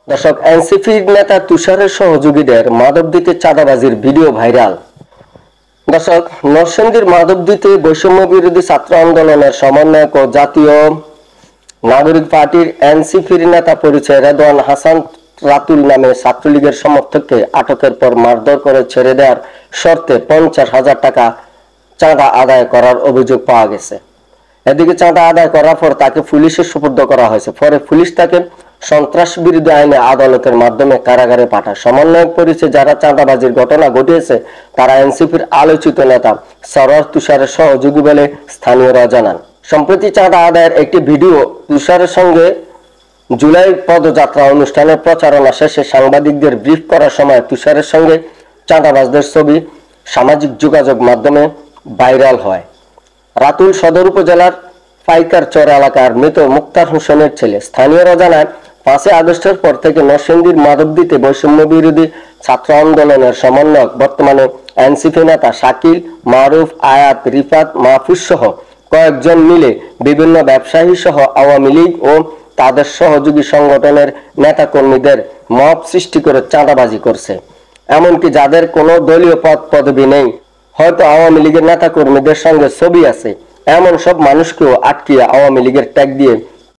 দর্শক, এনসিপি নেতা তুষারের সহযোগীদের মাদকদ্বীপে চাঁদাবাজির ভিডিও ভাইরাল। দর্শক, নরসিংদীর মাদকদ্বীপে বৈষম্য বিরোধী ছাত্র আন্দোলনের সমন্বয়ক ও জাতীয় নাগরিক পার্টির এনসিপির নেতা পরিচয় রেদওয়ান হাসান রাতুল নামে ছাত্রলীগের সমর্থককে আটকের পর মারধর করে ছেড়ে দেওয়ার শর্তে 50,000 টাকা চাঁদা আদায় করার অভিযোগ পাওয়া গেছে। এদিকে চাঁদা আদায় করার পর তাকে পুলিশের সুপুর্দ করা হয়েছে। পরে পুলিশ তাকে সন্ত্রাস বিরোধী আইনে আদালতের মাধ্যমে কারাগারে পাঠায়। সমন্বয়ক পরিচয়ে যারা চাঁদাবাজির ঘটনা ঘটিয়েছে তারা এনসিপির আলোচিত নেতা সরোয়ার তুষারের সহযোগী বলে স্থানীয়রা জানান। সম্প্রতি চাঁদা আদায়ের একটি ভিডিও তুষারের সঙ্গে জুলাই পদযাত্রা অনুষ্ঠানের প্রচারণা শেষে সাংবাদিকদের ব্রিফ করার সময় তুষারের সঙ্গে চাঁদাবাজদের ছবি সামাজিক যোগাযোগ মাধ্যমে ভাইরাল হয়। রাতুল সদর উপজেলার পাইকারচর এলাকার মৃত মুক্তার হোসেনের ছেলে। স্থানীয়রা জানায়, 5 আগস্টের পর থেকে নরসিংদীর মাদকদ্বীপে বৈষম্য বিরোধী ছাত্র আন্দোলনের সমন্বয়ক বর্তমানে এনসিপি নেতা শাকিল, মারুফ, আয়াত, রিফাত, মাহফুজ সহ কয়েকজন মিলে বিভিন্ন ব্যবসায়ী সহ আওয়ামী লীগ ও তাদের সহযোগী সংগঠনের নেতাকর্মীদের মব সৃষ্টি করে চাঁদাবাজি করছে। এমনকি যাদের কোনো দলীয় পদ পদবি নেই, হয়তো আওয়ামী লীগের নেতাকর্মীদের সঙ্গে ছবি আছে, এমন সব মানুষকেও আটকিয়ে আওয়ামী লীগের ট্যাগ দিয়ে